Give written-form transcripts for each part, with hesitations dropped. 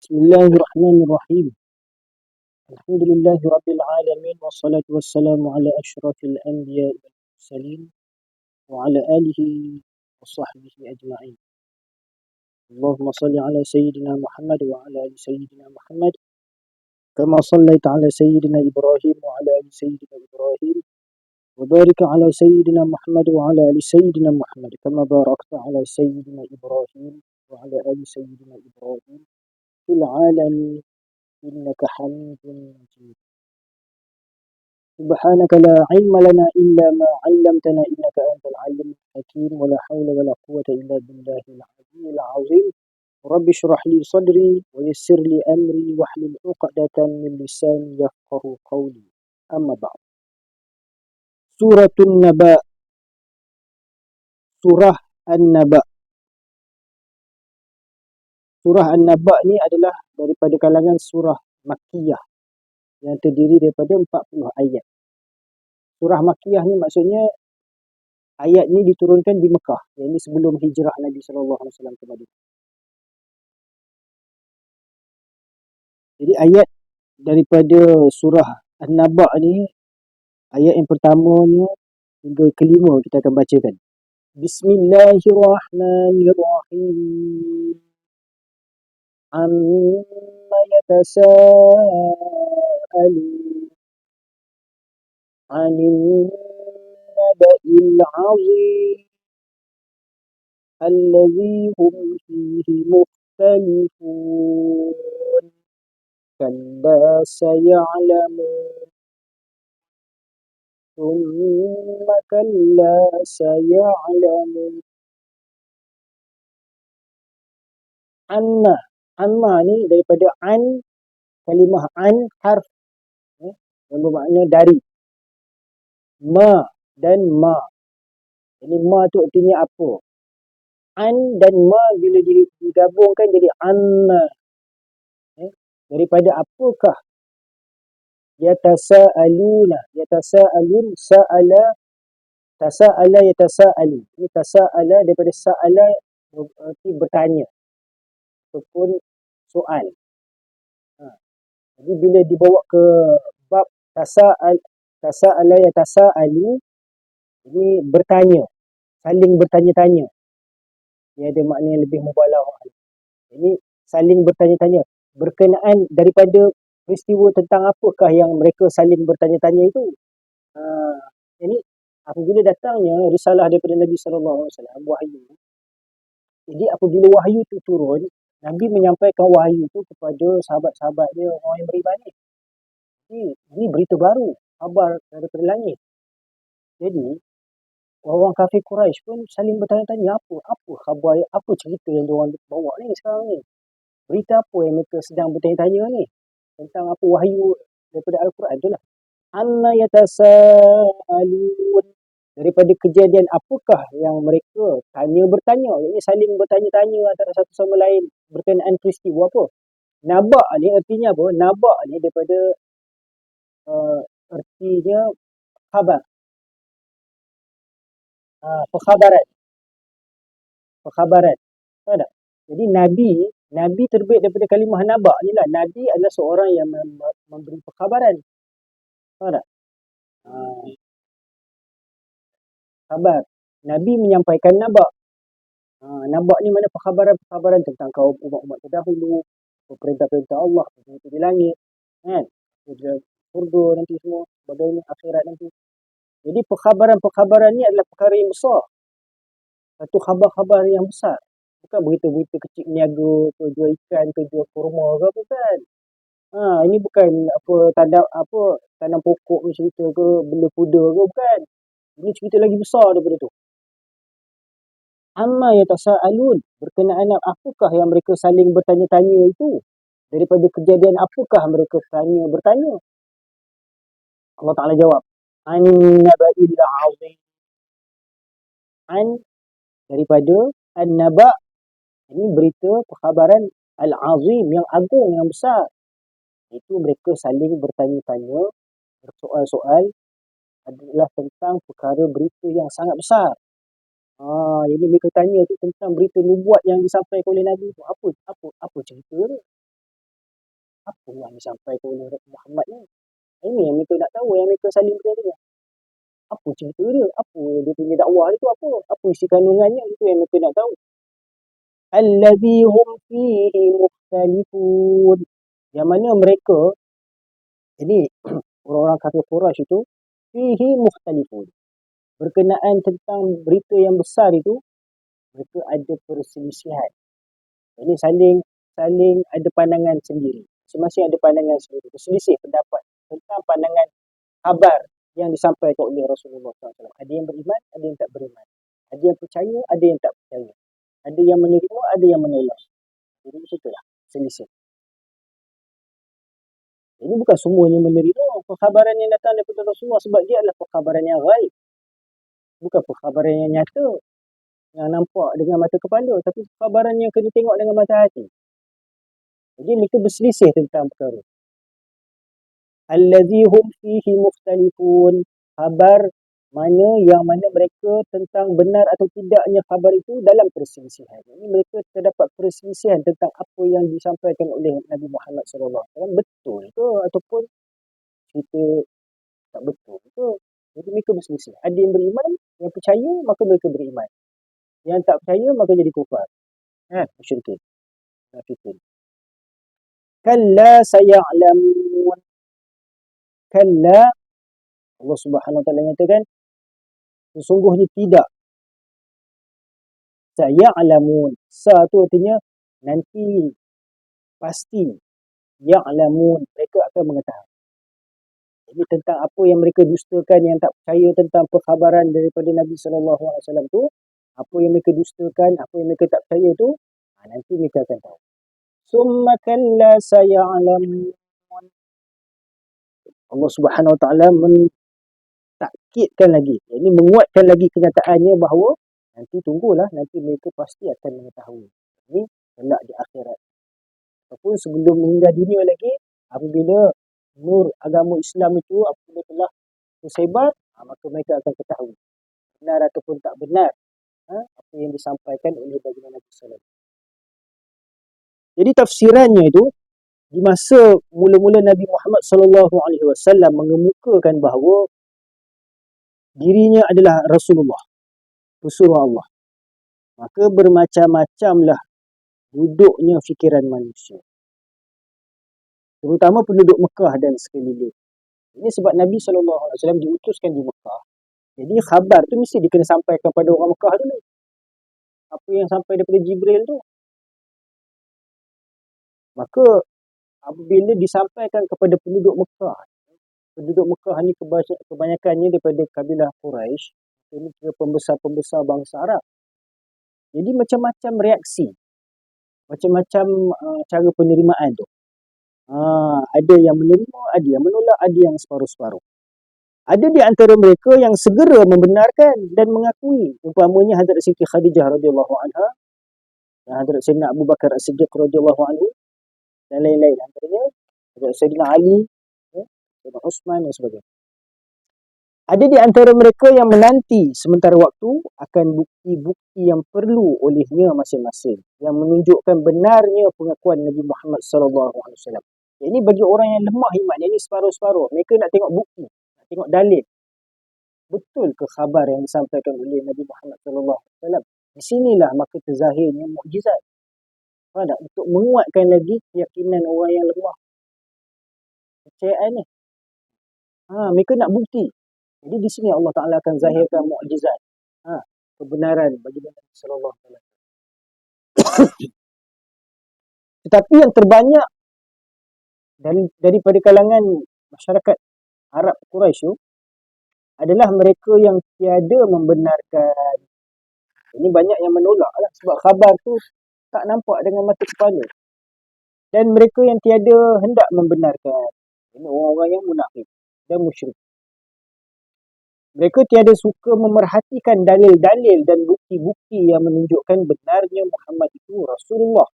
بسم الله الرحمن الرحيم. الحمد لله رب العالمين والصلاة والسلام على أشرف الأنبياء والمرسلين وعلى آله وصحبه أجمعين. اللهم صل على سيدنا محمد وعلى آل سيدنا محمد كما صليت على سيدنا إبراهيم وعلى آل سيدنا إبراهيم وبارك على سيدنا محمد وعلى آل سيدنا محمد كما باركت على سيدنا إبراهيم وعلى آل سيدنا إبراهيم في العالمين إنك حميد مجيد. سبحانك لا علم لنا إلا ما علمتنا إنك أنت العليم الحكيم ولا حول ولا قوة إلا بالله العلي العظيم. رب اشرح لي صدري ويسر لي أمري واحلل عقدة من لساني يفقهوا قولي. أما بعد. سورة النبأ. Surah An-Naba. Surah An-Naba ni adalah daripada kalangan surah Makkiyah yang terdiri daripada 40 ayat. Surah Makkiyah ni maksudnya ayat ni diturunkan di Mekah, yang ini sebelum hijrah Nabi SAW ke Madinah. Jadi ayat daripada surah An-Naba ni, ayat yang pertamanya hingga kelima kita akan bacakan. Bismillahirrahmanirrahim. Amma yatasa'alun 'anil naba'il 'azim alladzi hum fihi mukhtalifun. كلا سيعلمون ثم كلا سيعلمون. Amma ni daripada an, kalimah an harf yang bermakna dari. Ma dan ma. Ini ma tu artinya apa? An dan ma bila digabungkan jadi amma. Daripada apakah? Yatasa'aluna. Yatasa'alun, sa'ala, tasa'ala, yatasa'alu. Ini tasa'ala daripada sa'ala berarti bertanya ataupun soal. Jadi bila dibawa ke bab tasa'ala, yatasa'alu, ini bertanya, saling bertanya-tanya. Ia ada makna yang lebih mubalaghah. Ini saling bertanya-tanya berkenaan daripada peristiwa tentang apakah yang mereka saling bertanya-tanya itu. Ini apabila datangnya risalah daripada Nabi SAW, wahyu. Jadi apabila wahyu itu turun, Nabi menyampaikan wahyu itu kepada sahabat-sahabat dia, orang yang beriman ni. Ini berita baru, khabar daripada langit. Jadi orang kafir Quraisy pun saling bertanya-tanya, apa khabar, apa cerita yang diorang bawa ni sekarang ni. Berita apa yang mereka sedang bertanya-tanya ni? Tentang apa wahyu daripada Al-Quran tu lah. Amma yatasa'alun. Daripada kejadian apakah yang mereka bertanya. Ini saling bertanya-tanya antara satu sama lain berkenaan peristiwa apa. Naba' ni artinya apa? Naba' ni daripada artinya khabar. Perkhabaran. Tahu tak? Jadi Nabi terbit daripada kalimah naba' ni lah. Nabi adalah seorang yang memberi perkhabaran. Tahu tak? Khabar. Nabi menyampaikan naba'. Naba' ni mana perkhabaran tentang kaum umat-umat terdahulu, perintah-perintah Allah, perintah di langit, kan? Surga nanti semua, bagaimana akhirat nanti. Jadi perkhabaran ni adalah perkara yang besar. Satu khabar-khabar yang besar. Bukan berita-berita kecil niaga ke, jual ikan ke, jual kurma ke, bukan. Ini bukan tanam pokok ke cerita ke, bela kuda ke, bukan. Ini cerita lagi besar daripada tu. Amma yatasa'alun, berkenaan apakah yang mereka saling bertanya-tanya itu? Daripada kejadian apakah mereka bertanya? Allah Ta'ala jawab, An-naba'il 'azim. An daripada An-naba', ini berita perkhabaran Al-azim, yang agung, yang besar. Itu mereka saling bertanya-tanya, bersoal-soal, adalah tentang perkara berita yang sangat besar. Jadi mereka tanya tu tentang berita nubuat yang disampaikan oleh Nabi tu. Apa cerita tu? Apa yang disampaikan oleh Muhammad ni? Ini yang mereka nak tahu, yang mereka saling bertanya. Apa cerita dia? Apa dia punya dakwah itu apa? Apa isi kandungannya? Itu yang mereka nak tahu. Allazi hum fihi mukhtalifun. Yang mana mereka, jadi orang-orang kafir Quraisy itu, fihi mukhtalifun. Berkenaan tentang berita yang besar itu, mereka ada perselisihan. Jadi saling ada pandangan sendiri. Masing-masing ada pandangan sendiri. Berselisih pendapat tentang pandangan kabar yang disampaikan oleh Rasulullah SAW. Ada yang beriman, ada yang tak beriman. Ada yang percaya, ada yang tak percaya. Ada yang menerima, ada yang menolak. Jadi situlah selisih. Ini bukan semuanya menerima perkhabaran yang datang daripada Rasulullah sebab dia adalah perkhabaran yang ghaib. Bukan perkhabaran yang nyata, yang nampak dengan mata kepala, tapi perkhabaran yang kena tengok dengan mata hati. Jadi mereka berselisih tentang perkara. Allazi hum fihi mukhtalifun. Khabar yang mana mereka tentang benar atau tidaknya khabar itu dalam perselisihan. Ini mereka terdapat perselisihan tentang apa yang disampaikan oleh Nabi Muhammad SAW. Betul ke ataupun cerita tak betul ke? Jadi mereka berselisih. Ada yang beriman, yang percaya maka mereka beriman. Yang tak percaya maka jadi kufar. Musyrikin. Munafikin. Kalla saya'lamun. Kalla, Allah Subhanahu Wa Taala nyatakan, sesungguhnya tidak. Saya'lamun. Sa tu artinya nanti, pasti. Ya'lamun. Mereka akan mengetahui. Jadi tentang apa yang mereka dustakan, yang tak percaya tentang perkhabaran daripada Nabi SAW tu, apa yang mereka dustakan, apa yang mereka tak percaya tu, nanti mereka akan tahu. Summa kalla saya'lamun. Allah Subhanahu Wa Taala mentakkidkan lagi, ini menguatkan lagi kenyataannya bahawa nanti tunggulah, nanti mereka pasti akan mengetahui. Ini kelak di akhirat. Ataupun sebelum meninggal dunia lagi, apabila nur agama Islam itu apabila telah tersebar, maka mereka akan ketahui benar ataupun tak benar apa yang disampaikan oleh baginda Nabi SAW. Jadi tafsirannya itu, di masa mula-mula Nabi Muhammad SAW mengemukakan bahawa dirinya adalah Rasulullah, pesuruh Allah, maka bermacam-macamlah duduknya fikiran manusia, terutama penduduk Mekah dan sekeliling. Ini sebab Nabi SAW diutuskan di Mekah. Jadi khabar tu mesti dikena sampaikan pada orang Mekah dulu. Apa yang sampai daripada Jibril tu. Maka apabila disampaikan kepada penduduk Mekah ni kebanyakannya daripada kabilah Quraisy, ini pembesar-pembesar bangsa Arab. Jadi macam-macam reaksi, macam-macam cara penerimaan tu. Ada yang menerima, ada yang menolak, ada yang separuh-separuh. Ada di antara mereka yang segera membenarkan dan mengakui. Umpamanya Hadrat Siti Khadijah radhiyallahu anha, dan Hadrat Sayyidina Abu Bakar As-Siddiq radhiyallahu anhu, dan lain-lain antaranya, Hadrat Sayyidina Ali, Sayyidina Uthman dan sebagainya. Ada di antara mereka yang menanti sementara waktu akan bukti-bukti yang perlu olehnya masing-masing, yang menunjukkan benarnya pengakuan Nabi Muhammad SAW. Ini bagi orang yang lemah iman, ini separuh-separuh. Mereka nak tengok bukti, nak tengok dalil. Betul ke khabar yang disampaikan oleh Nabi Muhammad SAW? Di sinilah maka terzahirnya mukjizat. Untuk menguatkan lagi keyakinan orang yang lemah. Percayaan ni. Mereka nak bukti. Jadi di sini Allah Ta'ala akan zahirkan mukjizat. Kebenaran bagi Nabi SAW. Tetapi yang terbanyak daripada kalangan masyarakat Arab Quraisy adalah mereka yang tiada membenarkan. Ini banyak yang menolak lah, sebab khabar tu tak nampak dengan mata kepala. Dan mereka yang tiada hendak membenarkan. Ini orang-orang yang munafik dan musyrik. Mereka tiada suka memerhatikan dalil-dalil dan bukti-bukti yang menunjukkan benarnya Muhammad itu Rasulullah.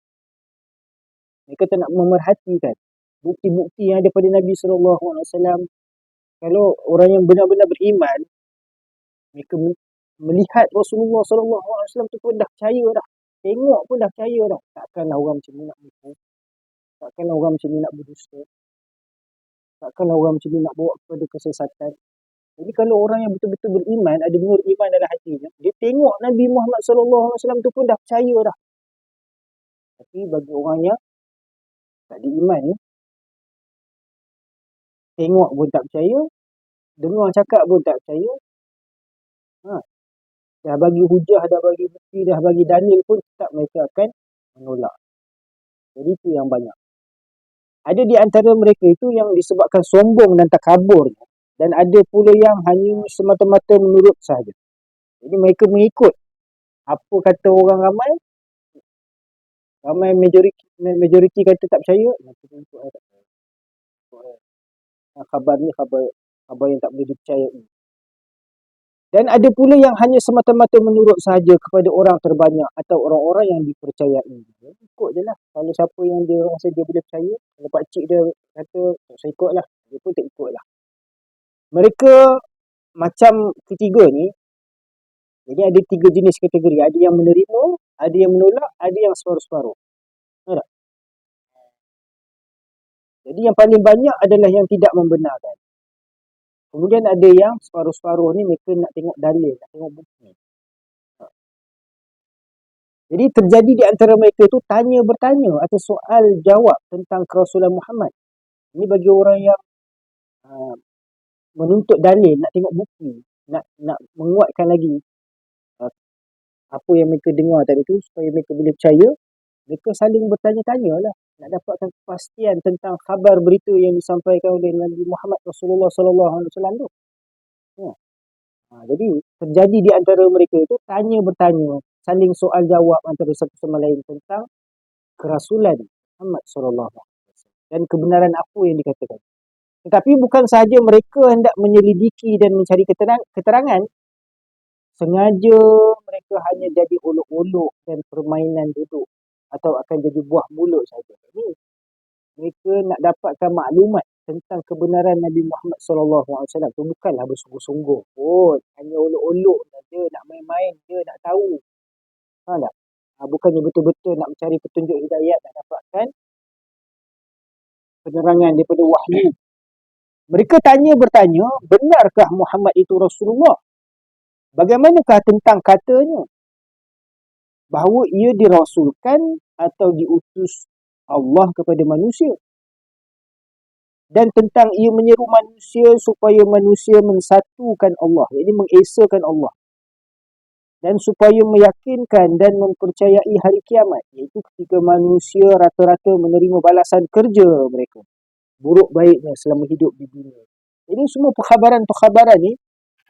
Mereka tak nak memerhatikan bukti-bukti yang ada pada Nabi SAW. Kalau orang yang benar-benar beriman, mereka melihat Rasulullah SAW tu pun dah percaya dah. Tengok pun dah percaya dah. Takkanlah orang macam ni nak menipu. Takkanlah orang macam ni nak berdusta. Takkanlah orang macam ni nak bawa kepada kesesatan. Jadi kalau orang yang betul-betul beriman, ada nur iman dalam hatinya, dia tengok Nabi Muhammad SAW tu pun dah percaya dah. Tapi bagi orang yang tak ada iman ni, tengok pun tak percaya, dengar cakap pun tak percaya, dah bagi hujah, dah bagi bukti, dah bagi dalil pun tetap mereka akan menolak. Jadi itu yang banyak. Ada di antara mereka itu yang disebabkan sombong dan takabur, dan ada pula yang hanya semata-mata menurut sahaja. Jadi mereka mengikut apa kata orang ramai majoriti kata tak percaya, mereka ikut tak percaya. Khabar ni khabar yang tak boleh dipercayai. Dan ada pula yang hanya semata-mata menurut sahaja kepada orang terbanyak atau orang-orang yang dipercayai. Ikut je lah. Kalau siapa yang dia rasa dia boleh percaya, kalau pakcik dia kata, saya ikut lah. Dia pun tak ikut lah. Mereka macam ketiga ni, jadi ada 3 jenis kategori. Ada yang menerima, ada yang menolak, ada yang separuh-separuh. Tak? Jadi yang paling banyak adalah yang tidak membenarkan. Kemudian ada yang separuh-separuh ni mereka nak tengok dalil, nak tengok bukti. Jadi terjadi di antara mereka itu tanya-bertanya atau soal jawab tentang kerasulan Muhammad. Ini bagi orang yang menuntut dalil, nak tengok bukti, nak menguatkan lagi apa yang mereka dengar tadi tu supaya mereka boleh percaya. Mereka saling bertanya-tanya lah, nak dapatkan kepastian tentang khabar berita yang disampaikan oleh Nabi Muhammad Rasulullah SAW tu. Jadi terjadi di antara mereka itu tanya-bertanya, saling soal jawab antara satu sama lain tentang kerasulan Muhammad SAW dan kebenaran apa yang dikatakan. Tetapi bukan sahaja mereka hendak menyelidiki dan mencari keterangan, sengaja mereka hanya jadi olok-olok dan permainan duduk atau akan jadi buah mulut saja. Ini mereka nak dapatkan maklumat tentang kebenaran Nabi Muhammad SAW. Itu bukanlah bersungguh-sungguh pun. Hanya olok-olok saja, nak main-main je, nak tahu. Faham tak? Bukannya betul-betul nak mencari petunjuk hidayat, nak dapatkan penerangan daripada wahyu. Mereka bertanya, benarkah Muhammad itu Rasulullah? Bagaimanakah tentang katanya bahawa ia dirasulkan atau diutus Allah kepada manusia? Dan tentang ia menyeru manusia supaya manusia mensatukan Allah, jadi mengesakan Allah, dan supaya meyakinkan dan mempercayai hari kiamat, iaitu ketika manusia rata-rata menerima balasan kerja mereka, buruk baiknya selama hidup di dunia. Jadi semua perkhabaran ni,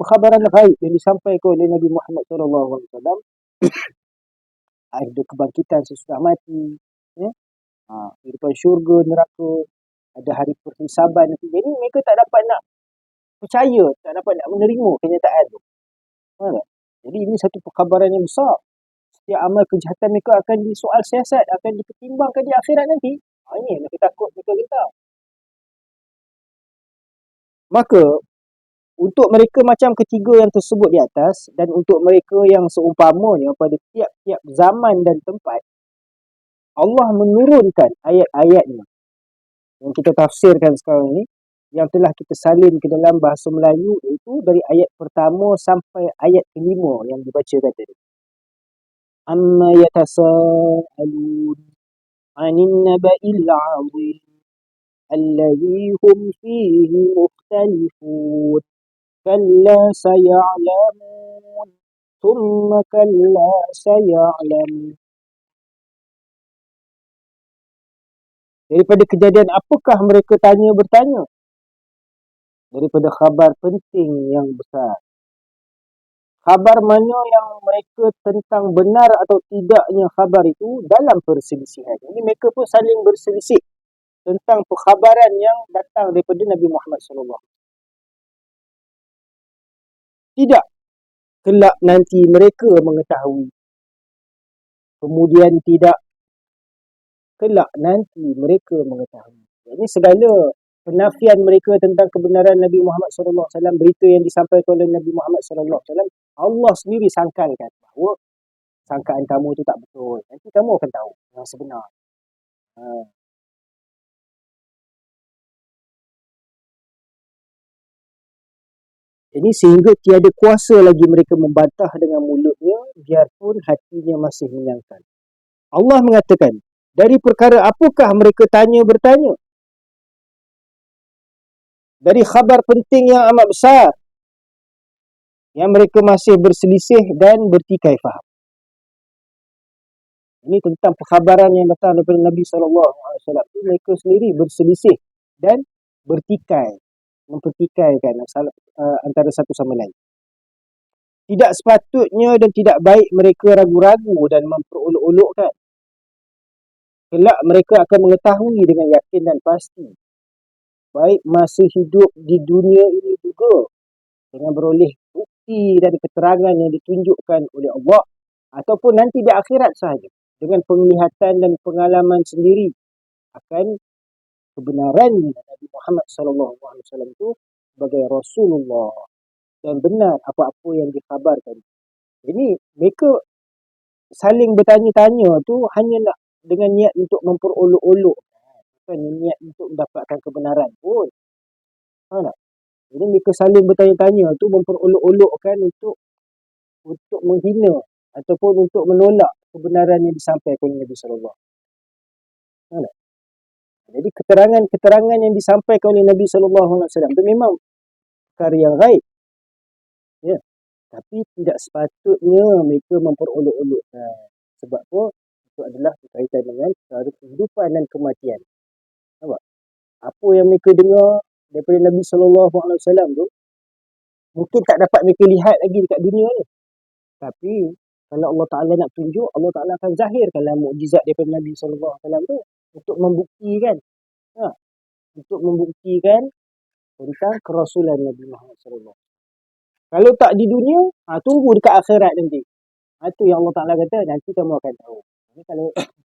perkhabaran ghaib yang disampaikan oleh Nabi Muhammad SAW. Ada kebangkitan sesudah mati, kehidupan syurga, neraka, ada hari perhisaban nanti. Jadi mereka tak dapat nak percaya, tak dapat nak menerima kenyataan tu. Jadi ini satu perkhabaran yang besar. Setiap amal kejahatan mereka akan disoal siasat, akan dipertimbangkan di akhirat nanti. Ini mereka takut, mereka letak. Maka untuk mereka macam ketiga yang tersebut di atas, dan untuk mereka yang seumpamanya pada tiap-tiap zaman dan tempat, Allah menurunkan ayat-ayatnya yang kita tafsirkan sekarang ini, yang telah kita salin ke dalam bahasa Melayu, iaitu dari ayat pertama sampai ayat kelima yang dibacakan tadi. Amma yatasa'alun 'anil naba'il 'azim alladhi hum fihi mukhtalifun kalla saya'lamun thumma kalla saya'lamun. Daripada kejadian apakah mereka bertanya? Daripada khabar penting yang besar. Khabar mana yang mereka tentang benar atau tidaknya khabar itu dalam perselisihan. Ini mereka pun saling berselisih tentang perkhabaran yang datang daripada Nabi Muhammad SAW. Tidak kelak nanti mereka mengetahui. Kemudian tidak kelak nanti mereka mengetahui. Jadi segala penafian mereka tentang kebenaran Nabi Muhammad SAW, berita yang disampaikan oleh Nabi Muhammad SAW, Allah sendiri sangkalkan bahawa sangkaan kamu itu tak betul. Nanti kamu akan tahu yang sebenar. Ini sehingga tiada kuasa lagi mereka membantah dengan mulutnya, biarpun hatinya masih menyangkal. Allah mengatakan, dari perkara apakah mereka bertanya? Dari khabar penting yang amat besar, yang mereka masih berselisih dan bertikai faham. Ini tentang perkhabaran yang datang daripada Nabi SAW. Mereka sendiri berselisih dan bertikai, mempertikaikan antara satu sama lain. Tidak sepatutnya dan tidak baik mereka ragu-ragu dan memperolok-olokkan. Kelak mereka akan mengetahui dengan yakin dan pasti, baik masa hidup di dunia ini juga, dengan beroleh bukti dan keterangan yang ditunjukkan oleh Allah, ataupun nanti di akhirat sahaja, dengan penglihatan dan pengalaman sendiri akan kebenaran Nabi Muhammad SAW itu sebagai Rasulullah, dan benar apa-apa yang dikhabarkan. Jadi mereka saling bertanya-tanya tu hanya nak dengan niat untuk memperolok-olok, bukan niat untuk mendapatkan kebenaran pun. Faham tak? Jadi mereka saling bertanya-tanya tu memperolok-olokkan untuk menghina ataupun untuk menolak kebenaran yang disampaikan oleh Nabi SAW. Faham tak? Jadi keterangan-keterangan yang disampaikan oleh Nabi SAW itu memang perkara yang gaib. Ya. Tapi tidak sepatutnya mereka memperolok-olokkan. Sebab apa? Itu adalah berkaitan dengan perkara kehidupan dan kematian. Nampak? Apa yang mereka dengar daripada Nabi SAW tu, mungkin tak dapat mereka lihat lagi dekat dunia ni. Tapi kalau Allah Ta'ala nak tunjuk, Allah Ta'ala akan zahirkanlah mukjizat daripada Nabi SAW tu untuk membuktikan. Untuk membuktikan tentang kerasulan Nabi Muhammad SAW. Kalau tak di dunia, tunggu dekat akhirat nanti. Itu yang Allah Ta'ala kata, nanti kamu akan tahu. Jadi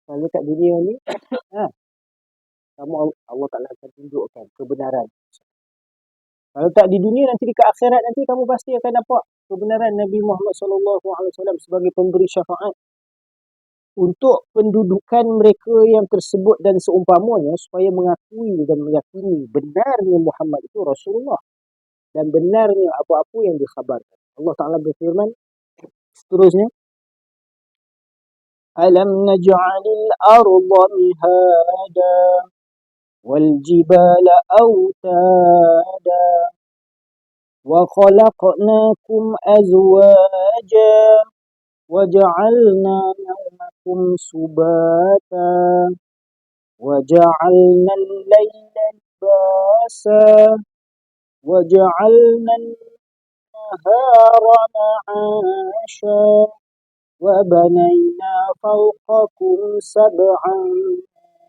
kalau kat dunia ni, kamu Allah Ta'ala akan tunjukkan kebenaran. Kalau tak di dunia, nanti dekat akhirat nanti kamu pasti akan dapat kebenaran Nabi Muhammad SAW sebagai pemberi syafaat untuk pendudukan mereka yang tersebut dan seumpamanya, supaya mengakui dan meyakini benarnya Muhammad itu Rasulullah dan benarnya apa-apa yang dikhabarkan. Allah Ta'ala berfirman seterusnya, Alam naj'alil arda mihada wal jibala awtada wa khalaqnakum azwaja wa ja'alna nawmakum subata wa ja'alna al-layla libasa wa ja'alna an-nahara ma'asha wa banayna fawqakum sab'an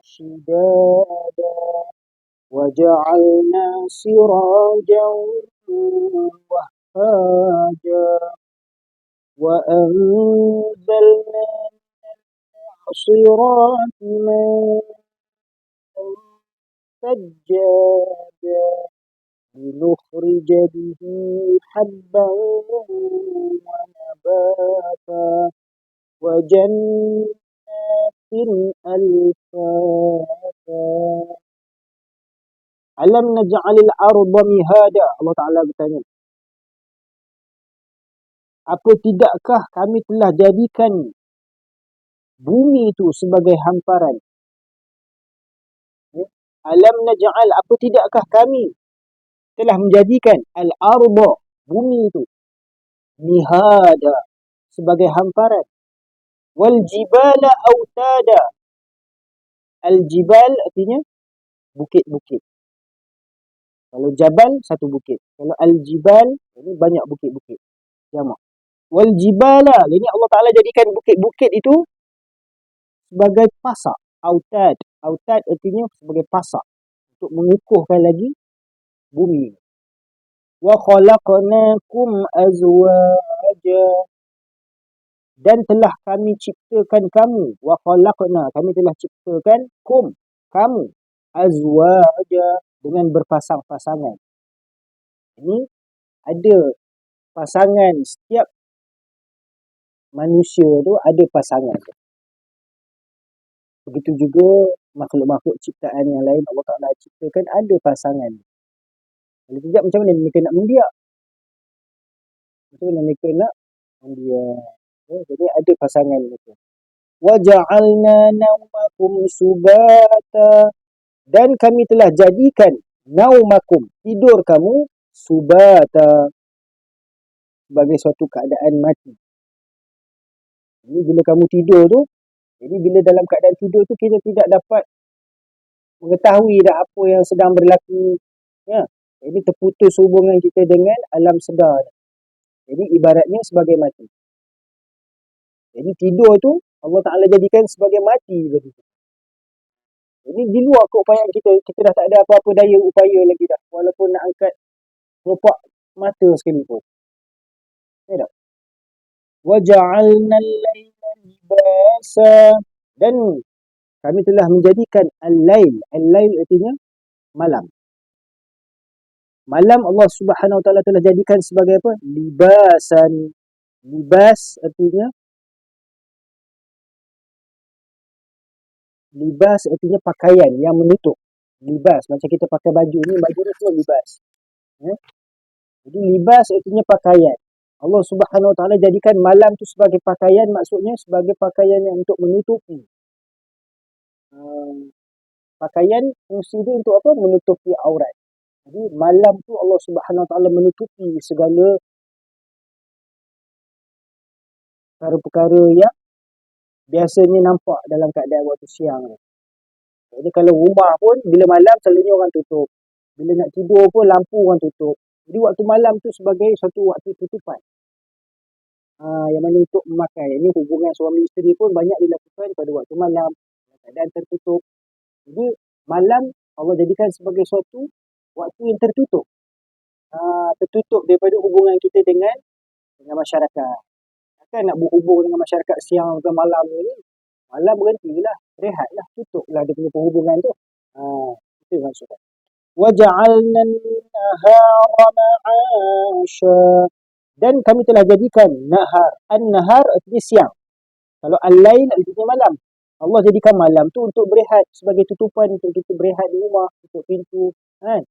shidada wa ja'alna sirajan wahhaja wa anzalna sirati ma'an sajjada لنخرج به حبا ونباتا وجنات ألفافا Alam naj'alil arda mihada. Allah Ta'ala bertanya, apa tidakkah kami telah jadikan bumi itu sebagai hamparan? Alam naj'al, apa tidakkah kami telah menjadikan al-arda, bumi itu, mihada, sebagai hamparan. Wal jibala autada. Al-jibal artinya bukit-bukit. Kalau jabal, satu bukit. Kalau al-jibal, ini banyak bukit-bukit. Jamak. Wal jibala, ini Allah Ta'ala jadikan bukit-bukit itu sebagai pasak. Autad. Autad artinya sebagai pasak untuk mengukuhkan lagi bumi. Wa khalaqnakum azwaja, dan telah kami ciptakan kamu. Wa khalaqna, kami telah ciptakan kamu azwaja, dengan berpasang-pasangan. Ini ada pasangan, setiap manusia tu ada pasangan. Begitu juga makhluk-makhluk ciptaan yang lain Allah Ta'ala ciptakan ada pasangan. Kalau tidak, macam mana mereka nak mendiak? Macam mana mereka nak ambil. Jadi ada pasangan mereka. Waja'alna naumakum subata. Dan kami telah jadikan naumakum, tidur kamu, subata, sebagai suatu keadaan mati. Jadi bila kamu tidur tu, jadi bila dalam keadaan tidur tu kita tidak dapat mengetahui dah apa yang sedang berlaku. Ya. Jadi terputus hubungan kita dengan alam sedar. Jadi ibaratnya sebagai mati. Jadi tidur tu Allah Ta'ala jadikan sebagai mati bagi kita. Jadi di luar keupayaan kita, kita dah tak ada apa-apa daya upaya lagi dah. Walaupun nak angkat kelopak mata sekalipun. Ya tak? وَجَعَلْنَا اللَّيْلَ لِبَاسًا. Dan kami telah menjadikan al-lail. Al-lail artinya malam. Malam Allah Subhanahu Wa Taala telah jadikan sebagai apa? Libasan. Libas artinya pakaian yang menutup. Libas macam kita pakai baju ni, baju ni semua libas. Ya? Jadi libas artinya pakaian. Allah Subhanahu Wa Taala jadikan malam tu sebagai pakaian, maksudnya sebagai pakaian yang untuk menutupi. Pakaian fungsi dia untuk apa? Menutupi aurat. Jadi malam tu Allah Subhanahu Wa Taala menutupi segala perkara-perkara yang biasanya nampak dalam keadaan waktu siang. Jadi kalau rumah pun bila malam selalunya orang tutup. Bila nak tidur pun lampu orang tutup. Jadi waktu malam tu sebagai satu waktu tutupan. Yang mana untuk memakai. Ini hubungan suami isteri pun banyak dilakukan pada waktu malam. Keadaan tertutup. Jadi malam Allah jadikan sebagai suatu waktu yang tertutup. Tertutup daripada hubungan kita dengan masyarakat. Kan nak berhubung dengan masyarakat siang ke malam ni. Malam berhentilah. Rehatlah. Tutuplah dia punya perhubungan tu. Itu maksudnya. وَجَعَلْنَا النَّهَارَ مَعَاشًا. Dan kami telah jadikan nahar. An-nahar artinya siang. Kalau al-lail artinya malam. Allah jadikan malam tu untuk berehat. Sebagai tutupan untuk kita berehat di rumah. Tutup pintu. Kan?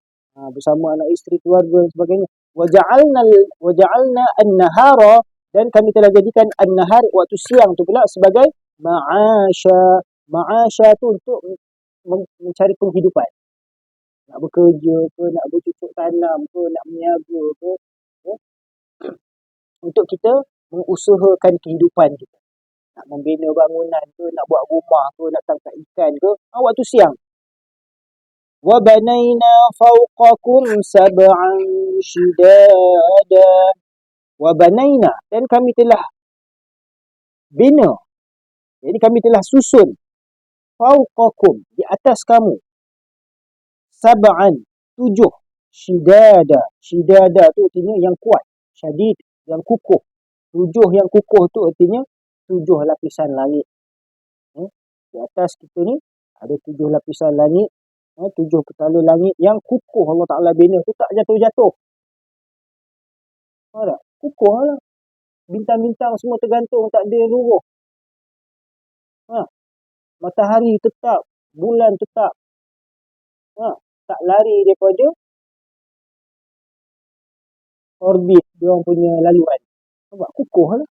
Bersama anak isteri, keluarga dan sebagainya. وَجَعَلْنَا النَّهَارَ. Dan kami telah jadikan an-nahar waktu siang tu pula sebagai ma'asya. Ma'asya tu untuk mencari penghidupan. Nak bekerja ke, nak bercucuk tanam ke, nak meniaga ke. Ya? Untuk kita mengusahakan kehidupan kita. Nak membina bangunan ke, nak buat rumah ke, nak tangkap ikan ke. Waktu siang. وَبَنَيْنَا فَوْقَكُمْ سَبْعًا شِدَادًا. وَبَنَيْنَا. Dan kami telah bina. Jadi kami telah susun. فَوْقَكُمْ. Di atas kamu. Sab'an, 7. Shidada. Shidada tu artinya yang kuat. Syadid, yang kukuh. 7 yang kukuh tu artinya 7 lapisan langit. Di atas kita ni ada 7 lapisan langit. 7 petala langit yang kukuh Allah Ta'ala bina tu tak jatuh-jatuh. Tak? Kukuh lah. Bintang-bintang semua tergantung, tak ada luruh. Matahari tetap. Bulan tetap. Tak lari daripada orbit dia orang punya laluan. Sebab kukuh lah.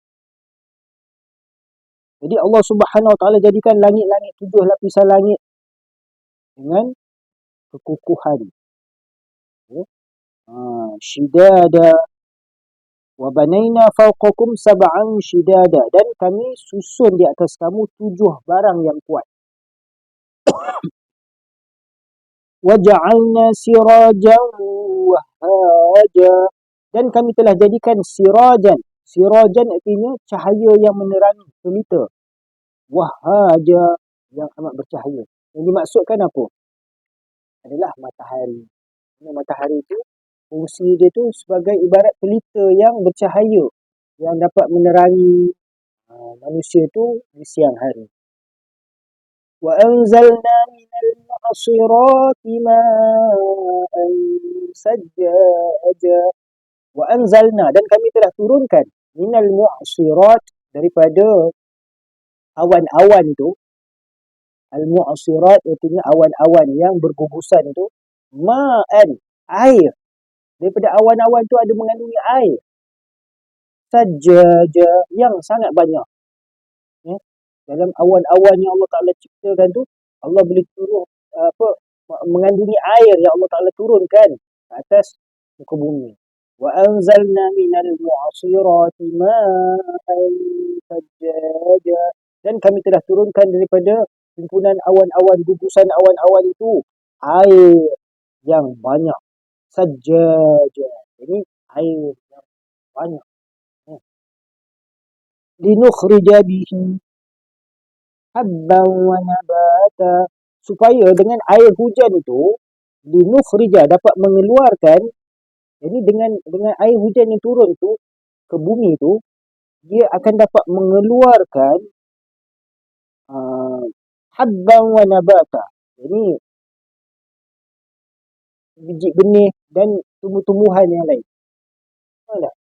Jadi Allah Subhanahu Wa Taala jadikan langit-langit, 7 lapisan langit dengan kekukuhan. Shidada. Wa banaina fawqakum sab'an shidada. Dan kami susun di atas kamu 7 barang yang kuat. وَجَعَلْنَا سِرَاجًا وَهَّاجًا. Dan kami telah jadikan sirajan. Sirajan artinya cahaya yang menerangi pelita. Wahhaja, yang amat bercahaya. Yang dimaksudkan apa? Adalah matahari. Matahari itu fungsi dia tu sebagai ibarat pelita yang bercahaya. Yang dapat menerangi manusia tu di siang hari. وَأَنْزَلْنَا مِنَ الْمُعْصِرَاتِ مَاءً ثَجَّاجًا. وَأَنْزَلْنَا. Dan kami telah turunkan مِنَ الْمُعْصِرَاتِ. Daripada awan-awan tu. Al-mu'asirat artinya awan-awan yang bergugusan tu. Ma'an, air. Daripada awan-awan tu ada mengandungi air. sajaja, yang sangat banyak. Ya. Dalam awan-awan yang Allah Ta'ala ciptakan tu, Allah boleh turun mengandungi air yang Allah Ta'ala turunkan ke atas muka bumi. Wa anzalna minal mu'asirati ma'an sajaja, dan kami telah turunkan daripada himpunan awan-awan, gugusan awan-awan itu air yang banyak. Sajaja, ini air yang banyak. Linukhrija bihi habban wa nabata, supaya dengan air hujan itu linukhrija, dapat mengeluarkan, jadi dengan air hujan yang turun tu ke bumi tu, dia akan dapat mengeluarkan habban wa nabata, jadi biji benih dan tumbuh-tumbuhan yang lain. Tahu tak?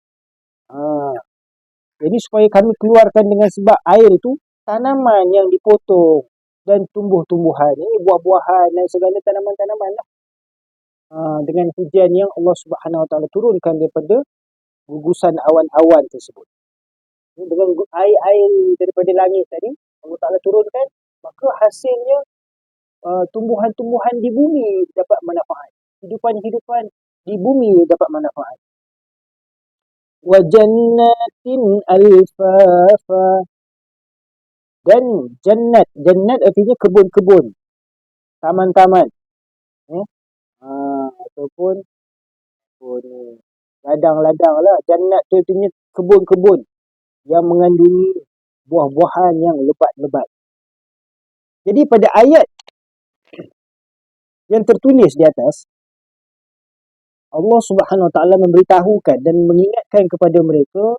Jadi supaya kami keluarkan dengan sebab air itu tanaman yang dipotong dan tumbuh-tumbuhan, ini buah-buahan dan segala tanaman-tanaman lah. Dengan hujan yang Allah Subhanahu Wa Taala turunkan daripada gugusan awan-awan tersebut. Dengan air-air daripada langit tadi Allah Ta'ala turunkan, maka hasilnya tumbuhan-tumbuhan di bumi dapat manfaat, hidupan-hidupan di bumi dapat manfaat. Wa jannatin alfafa, dan jannat artinya kebun-kebun, taman-taman, ataupun ladang-ladang lah. Jannat tu artinya kebun-kebun yang mengandungi buah-buahan yang lebat-lebat. Jadi pada ayat yang tertulis di atas, Allah Subhanahu Wa Taala memberitahukan dan mengingatkan kepada mereka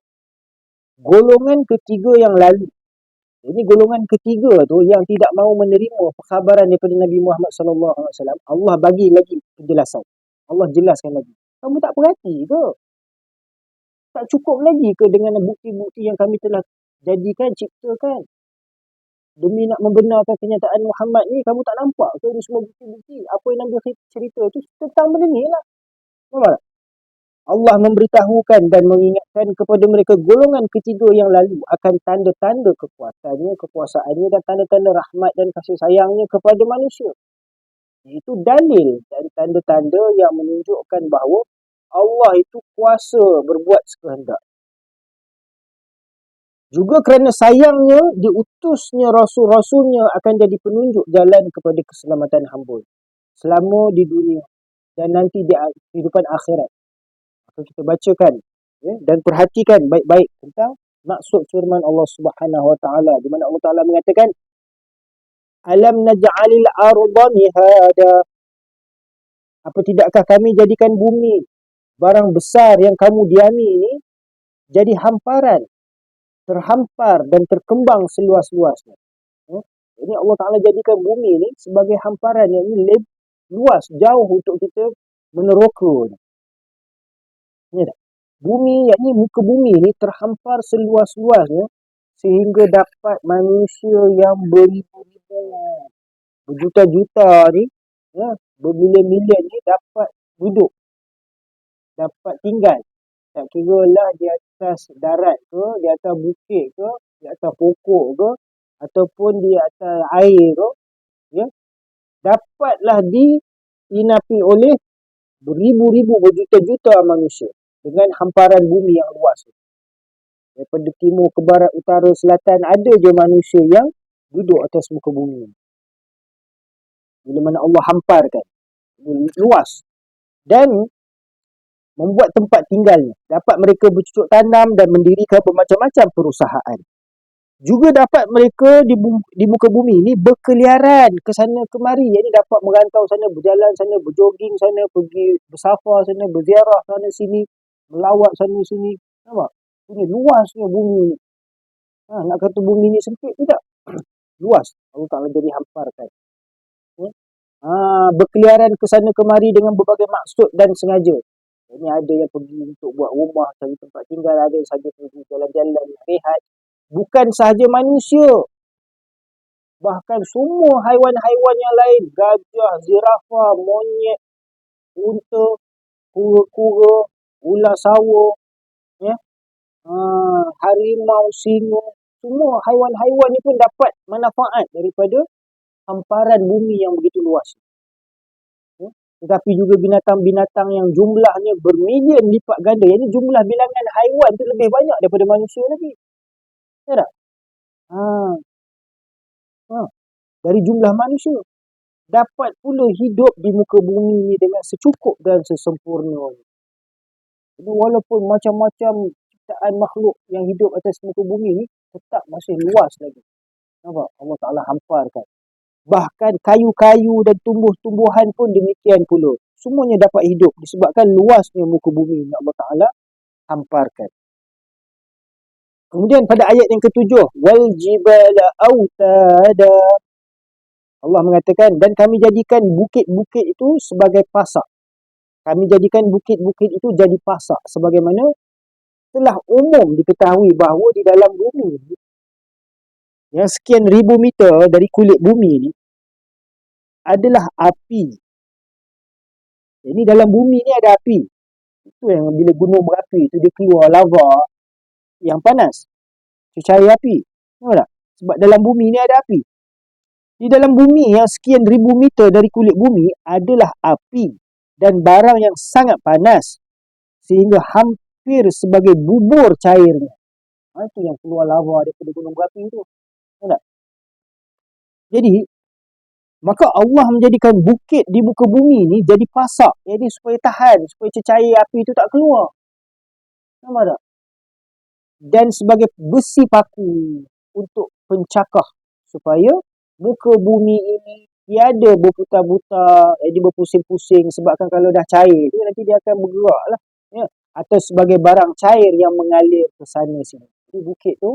golongan ketiga yang lalu. Jadi golongan ketiga tu yang tidak mahu menerima perkhabaran daripada Nabi Muhammad sallallahu alaihi wasallam, Allah bagi lagi penjelasan. Allah jelaskan lagi. Kamu tak perhati ke? Tak cukup lagi ke dengan bukti-bukti yang kami telah jadikan, ciptakan demi nak membenarkan kenyataan Muhammad ni? Kamu tak nampak ke ni semua bukti-bukti? Apa yang Nabi cerita tu tentang benda ni lah. Nampak tak? Allah memberitahukan dan mengingatkan kepada mereka golongan ketiga yang lalu akan tanda-tanda kekuatannya, kekuasaannya dan tanda-tanda rahmat dan kasih sayangnya kepada manusia. Itu dalil dan tanda-tanda yang menunjukkan bahawa Allah itu kuasa berbuat sekehendak. Juga kerana sayangnya, diutusnya rasul-rasulnya akan jadi penunjuk jalan kepada keselamatan hamba selama di dunia dan nanti di kehidupan akhirat. Maka kita bacakan dan perhatikan baik-baik tentang maksud firman Allah Subhanahu Wa Taala, di mana Allah Taala mengatakan, alam naj'alil arda mihada, apa tidakkah kami jadikan bumi, barang besar yang kamu diami ini, jadi hamparan, terhampar dan terkembang seluas-luasnya. Jadi Allah Ta'ala jadikan bumi ini sebagai hamparan yang luas, jauh untuk kita meneroka. Bumi, yakni muka bumi ini terhampar seluas-luasnya sehingga dapat manusia yang beribu-ribu, berjuta-juta ni, bermilion-milion ni dapat duduk, dapat tinggal. Tak kira lah di atas darat ke, di atas bukit ke, di atas pokok ke, ataupun di atas air ke, dapatlah diinapi oleh beribu-ribu, berjuta-juta manusia dengan hamparan bumi yang luas. Daripada timur ke barat, utara, selatan, ada je manusia yang duduk atas muka bumi. Bila mana Allah hamparkan, luas, dan membuat tempat tinggalnya. Dapat mereka bercucuk tanam dan mendirikan bermacam-macam perusahaan. Juga dapat mereka di muka bumi ini berkeliaran ke sana kemari. Jadi dapat merantau sana, berjalan sana, berjoging sana, pergi bersafar sana, berziarah sana sini, melawat sana sini. Nampak? Ini luasnya bumi ni. Nak kata bumi ni sempit, tidak. Luas. Allah Ta'ala jadi hamparkan. Berkeliaran ke sana kemari dengan berbagai maksud dan sengaja. Ini ada yang pergi untuk buat rumah, cari tempat tinggal, ada yang sahaja pergi jalan-jalan, rehat. Bukan sahaja manusia, bahkan semua haiwan-haiwan yang lain, gajah, zirafah, monyet, unta, kura-kura, ular sawah, harimau, singa, semua haiwan-haiwan ni pun dapat manfaat daripada hamparan bumi yang begitu luas. Tetapi juga binatang-binatang yang jumlahnya bermilion lipat ganda. Yang ini jumlah bilangan haiwan tu lebih banyak daripada manusia lagi. Ya tak? Dari jumlah manusia. Dapat pula hidup di muka bumi ni dengan secukup dan sesempurna. Jadi walaupun macam-macam ciptaan makhluk yang hidup atas muka bumi ni, tetap masih luas lagi. Nampak? Allah Ta'ala hamparkan. Bahkan kayu-kayu dan tumbuh-tumbuhan pun demikian pula. Semuanya dapat hidup disebabkan luasnya muka bumi yang Allah Ta'ala hamparkan. Kemudian pada ayat yang ketujuh, wal jibala autada. Allah mengatakan, dan kami jadikan bukit-bukit itu sebagai pasak. Kami jadikan bukit-bukit itu jadi pasak. Sebagaimana telah umum diketahui bahawa di dalam bumi yang sekian ribu meter dari kulit bumi ni adalah api. Jadi dalam bumi ni ada api. Itu yang bila gunung berapi itu dia keluar lava yang panas. Cecair api. Tahu tak? Sebab dalam bumi ni ada api. Di dalam bumi yang sekian ribu meter dari kulit bumi adalah api dan barang yang sangat panas sehingga hampir sebagai bubur cairnya. Itu yang keluar lava daripada gunung berapi itu. Tahu tak? Jadi maka Allah menjadikan bukit di muka bumi ni jadi pasak. Jadi supaya tahan, supaya cecair api itu tak keluar. Nampak tak? Dan sebagai besi paku untuk pencakah supaya muka bumi ini tiada berputar-putar, jadi berpusing-pusing sebabkan kalau dah cair tu nanti dia akan bergerak lah. Ya? Atau sebagai barang cair yang mengalir ke sana sini. Jadi bukit tu,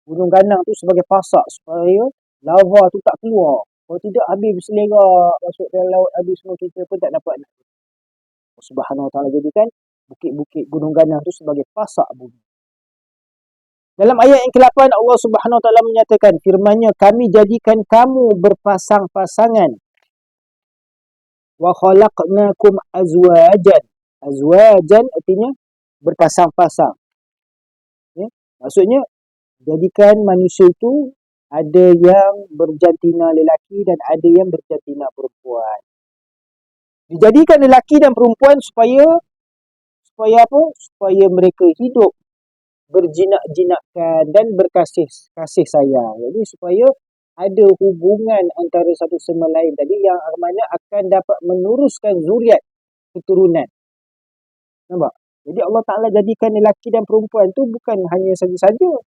gunung ganang tu sebagai pasak supaya lava tu tak keluar. Kalau tidak habis berselerak masuk dalam laut, habis semua kita pun tak dapat nak. Subhanahu wa ta'ala jadikan bukit-bukit gunung ganang tu sebagai pasak bumi. Dalam ayat yang ke-8 Allah Subhanahu wa ta'ala menyatakan firman-Nya, kami jadikan kamu berpasang-pasangan. Wa khalaqnakum azwajan. Azwajan artinya berpasang-pasang. Ya? Maksudnya jadikan manusia itu ada yang berjantina lelaki dan ada yang berjantina perempuan. Dijadikan lelaki dan perempuan supaya apa? Supaya mereka hidup berjinak-jinakkan dan berkasih sayang. Jadi supaya ada hubungan antara satu sama lain tadi yang mana akan dapat meneruskan zuriat keturunan. Nampak? Jadi Allah Ta'ala jadikan lelaki dan perempuan tu bukan hanya saja-saja.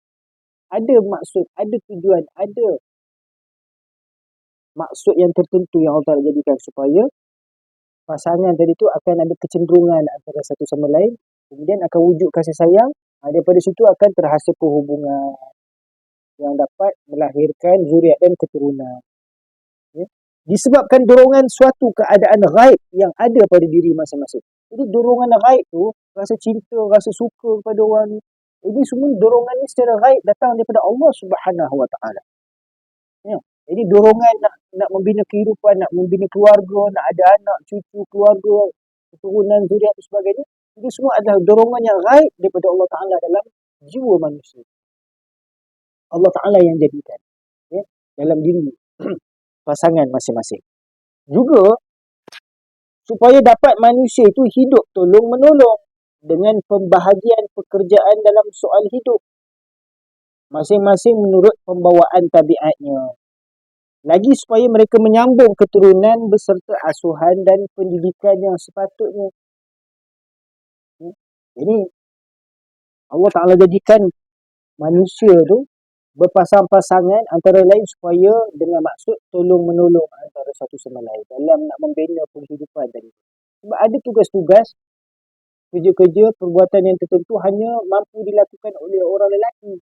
Ada maksud, ada tujuan, ada maksud yang tertentu yang Allah Ta'ala jadikan supaya pasangan tadi tu akan ada kecenderungan antara satu sama lain. Kemudian akan wujud kasih sayang. Daripada situ akan terhasil hubungan yang dapat melahirkan zuriat dan keturunan. Ya? Disebabkan dorongan suatu keadaan ghaib yang ada pada diri masing-masing. Jadi dorongan ghaib tu, rasa cinta, rasa suka kepada orang ni, ini semua dorongan ni secara ghaib datang daripada Allah Subhanahu wa ta'ala. Ya? Jadi dorongan nak membina kehidupan, nak membina keluarga, nak ada anak, cucu, keluarga, keturunan, zuriat dan sebagainya. Ini semua adalah dorongan yang ghaib daripada Allah Ta'ala dalam jiwa manusia. Allah Ta'ala yang jadikan. Ya, dalam diri pasangan masing-masing. Juga, supaya dapat manusia itu hidup tolong-menolong dengan pembahagian pekerjaan dalam soal hidup. Masing-masing menurut pembawaan tabiatnya. Lagi supaya mereka menyambung keturunan beserta asuhan dan pendidikan yang sepatutnya. Jadi Allah Ta'ala jadikan manusia tu berpasang-pasangan antara lain supaya dengan maksud tolong-menolong antara satu sama lain dalam nak membina penghidupan tadi. Sebab ada tugas-tugas, kerja-kerja, perbuatan yang tertentu hanya mampu dilakukan oleh orang lelaki.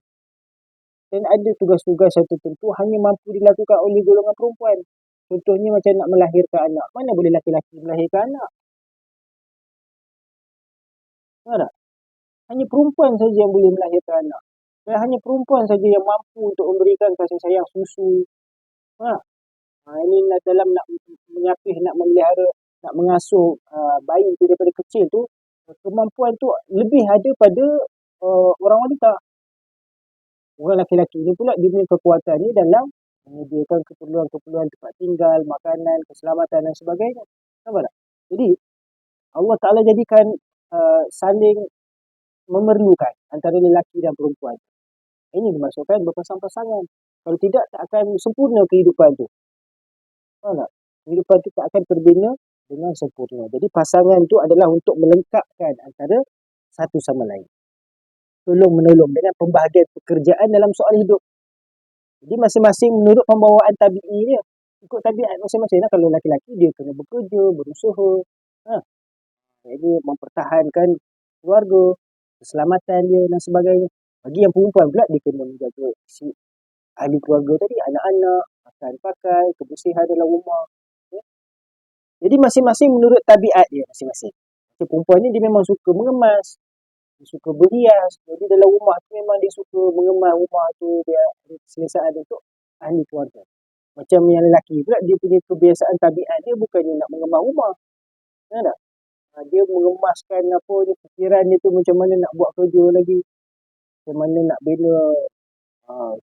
Dan ada tugas-tugas yang tertentu hanya mampu dilakukan oleh golongan perempuan. Contohnya macam nak melahirkan anak. Mana boleh laki-laki melahirkan anak? Tak? Hanya perempuan saja yang boleh melahirkan anak. Dan hanya perempuan saja yang mampu untuk memberikan kasih sayang susu. Ini dalam nak menyapih, nak memelihara, nak mengasuh bayi itu daripada kecil tu, kemampuan tu lebih ada pada orang wanita. Orang laki-laki ni pula dia punya kekuatan ni dalam menyediakan keperluan-keperluan tempat tinggal, makanan, keselamatan dan sebagainya. Nampak tak? Jadi Allah Ta'ala jadikan saling memerlukan antara lelaki dan perempuan. Ini dimaksudkan berpasang-pasangan. Kalau tidak, tak akan sempurna kehidupan tu. Tahu tak? Kehidupan tu tak akan terbina dengan sempurna. Jadi pasangan tu adalah untuk melengkapkan antara satu sama lain. Tolong-menolong dengan pembahagian pekerjaan dalam soal hidup. Jadi masing-masing menurut pembawaan tabi'i dia. Ikut tabiat masing-masing. Kalau laki-laki dia kena bekerja, berusaha. Jadi mempertahankan keluarga, keselamatan dia dan sebagainya. Bagi yang perempuan pula dia kena menjaga si ahli keluarga tadi, anak-anak, makan pakai, kebersihan dalam rumah. Jadi masing-masing menurut tabiat dia masing-masing. Si perempuan ni dia memang suka mengemas, dia suka berhias. Jadi dalam rumah tu memang dia suka mengemas rumah tu, dia ada keselesaan untuk ahli keluarga. Macam yang lelaki pula dia punya kebiasaan tabiat dia bukannya nak mengemas rumah. Kan tak? Dia mengemaskan apa dia, fikiran dia tu macam mana nak buat kerja lagi. Macam mana nak bina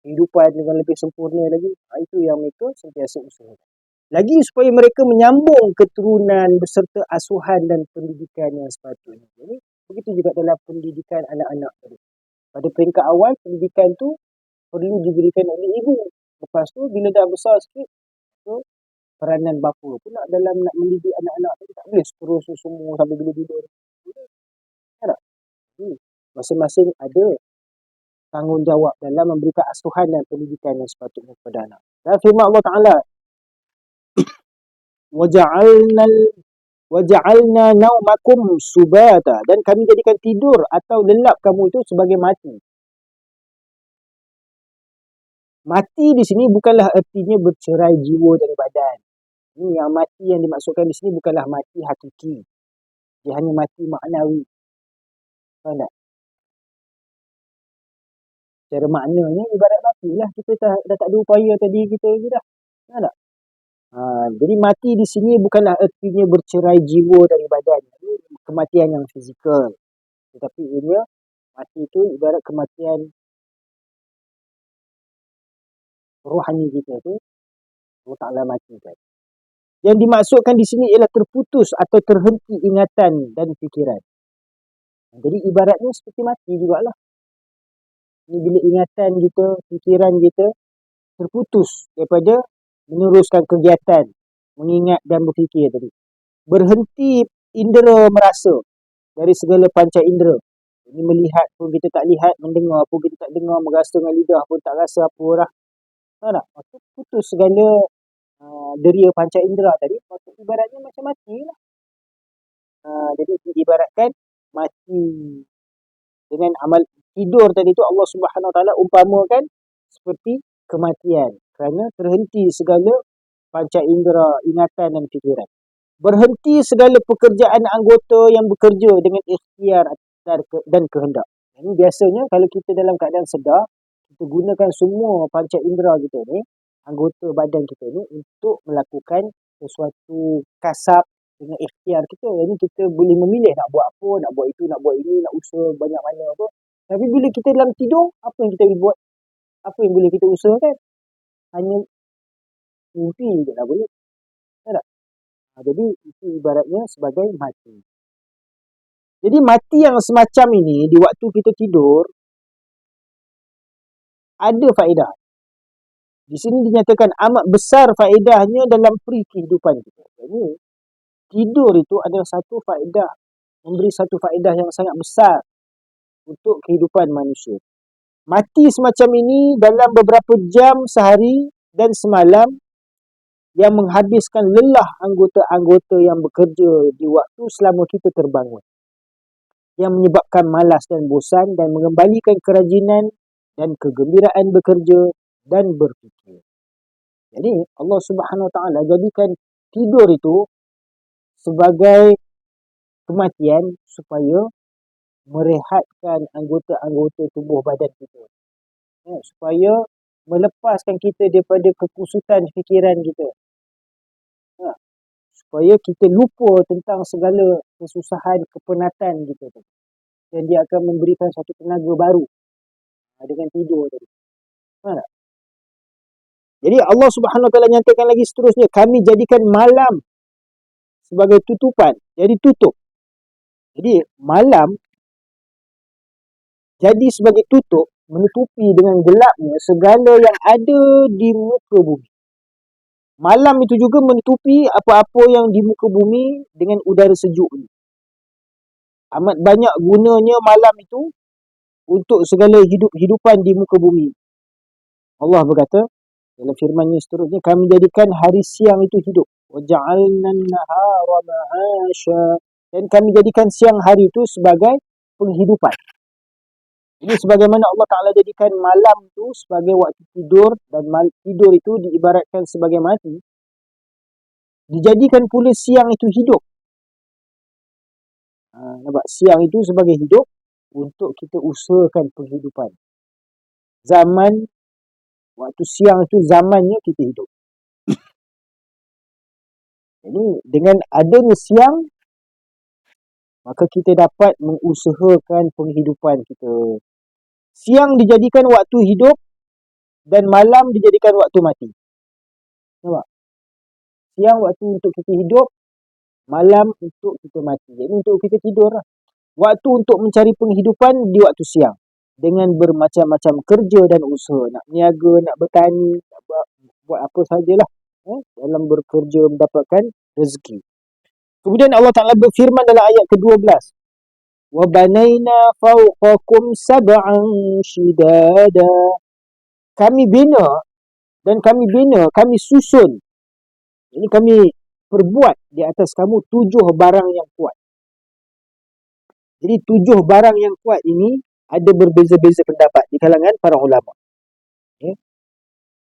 kehidupan dengan lebih sempurna lagi. Itu yang mereka sentiasa usahakan. Lagi supaya mereka menyambung keturunan beserta asuhan dan pendidikan yang sepatutnya. Jadi begitu juga dalam pendidikan anak-anak tadi. Pada peringkat awal pendidikan tu perlu diberikan oleh ibu. Lepas tu bila dah besar sikit, so, peranan bapa pula dalam nak mendidik anak-anak tu tak boleh terus semua sampai bila-bila. Tak? Masing-masing ada tanggungjawab dalam memberikan asuhan dan pendidikan yang sepatutnya kepada anak. Dan firman Allah Ta'ala, waja'alna naumakum subata, dan kami jadikan tidur atau lelap kamu itu sebagai mati. Mati di sini bukanlah artinya bercerai jiwa dari badan. Ini yang mati yang dimaksudkan di sini bukanlah mati hakiki. Dia hanya mati maknawi. Faham tak? Secara maknanya ibarat mati lah. Kita dah tak ada upaya tadi kita lagi dah. Faham tak? Jadi mati di sini bukanlah artinya bercerai jiwa dari badan. Ini kematian yang fizikal. Tetapi ini mati itu ibarat kematian rohani kita tu. Allah Ta'ala matikan. Yang dimaksudkan di sini ialah terputus atau terhenti ingatan dan fikiran. Jadi ibaratnya seperti mati jugalah. Ini bila ingatan kita, fikiran kita terputus daripada meneruskan kegiatan, mengingat dan berfikir tadi. Berhenti indera merasa dari segala panca indera. Ini melihat pun kita tak lihat, mendengar pun kita tak dengar, merasa dengan lidah pun tak rasa apa dah. Tahu tak? Maksud putus segala deria panca indera tadi, maksud ibaratnya macam mati lah. Jadi diibaratkan mati dengan amal tidur tadi tu Allah Subhanahu Wa Taala umpamakan seperti kematian kerana terhenti segala panca indera, ingatan dan fikiran. Berhenti segala pekerjaan anggota yang bekerja dengan ikhtiar dan kehendak. Ini biasanya kalau kita dalam keadaan sedar, kita gunakan semua panca indera kita ni, anggota badan kita ni untuk melakukan sesuatu kasab dengan ikhtiar kita. Jadi kita boleh memilih nak buat apa, nak buat itu, nak buat ini, nak usaha banyak mana apa. Tapi bila kita dalam tidur, apa yang kita boleh buat? Apa yang boleh kita usahakan? Hanya mimpi je tak boleh. Tak? Jadi itu ibaratnya sebagai mati. Jadi mati yang semacam ini di waktu kita tidur ada faedah. Di sini dinyatakan amat besar faedahnya dalam peri kehidupan kita. Jadi tidur itu adalah satu faedah, memberi satu faedah yang sangat besar untuk kehidupan manusia. Mati semacam ini dalam beberapa jam sehari dan semalam yang menghabiskan lelah anggota-anggota yang bekerja di waktu selama kita terbangun. Yang menyebabkan malas dan bosan dan mengembalikan kerajinan dan kegembiraan bekerja dan berfikir. Jadi Allah Subhanahu Wa Taala jadikan tidur itu sebagai kematian supaya merehatkan anggota-anggota tubuh badan kita. Supaya melepaskan kita daripada kekusutan fikiran kita. Supaya kita lupa tentang segala kesusahan, kepenatan kita tu. Dan dia akan memberikan satu tenaga baru dengan tidur tadi. Ha. Jadi Allah Subhanahu Wa Taala nyatakan lagi seterusnya, kami jadikan malam sebagai tutupan. Jadi tutup. Jadi malam jadi sebagai tutup, menutupi dengan gelapnya segala yang ada di muka bumi. Malam itu juga menutupi apa-apa yang di muka bumi dengan udara sejuk ni. Amat banyak gunanya malam itu untuk segala hidup-hidupan di muka bumi. Allah berkata dalam firman-Nya seterusnya, kami jadikan hari siang itu hidup. وَجَعَلْنَا النَّهَارَ مَعَاشًا. Dan kami jadikan siang hari itu sebagai penghidupan. Ini sebagaimana Allah Ta'ala jadikan malam itu sebagai waktu tidur, dan tidur itu diibaratkan sebagai mati. Dijadikan pula siang itu hidup. Nampak? Siang itu sebagai hidup untuk kita usahakan penghidupan. Waktu siang itu zamannya kita hidup. Jadi dengan adanya siang, maka kita dapat mengusahakan penghidupan kita. Siang dijadikan waktu hidup dan malam dijadikan waktu mati. Nampak? Siang waktu untuk kita hidup, malam untuk kita mati. Jadi untuk kita tidur lah. Waktu untuk mencari penghidupan di waktu siang. Dengan bermacam-macam kerja dan usaha. Nak niaga, nak bertani, nak buat apa sajalah. Dalam bekerja mendapatkan rezeki. Kemudian Allah Ta'ala berfirman dalam ayat ke-12. وَبَنَيْنَا فَوْقَكُمْ سَبْعًا شِدَادًا. Kami bina, kami susun. Ini kami perbuat di atas kamu 7 barang yang kuat. Jadi 7 barang yang kuat ini ada berbeza-beza pendapat di kalangan para ulama.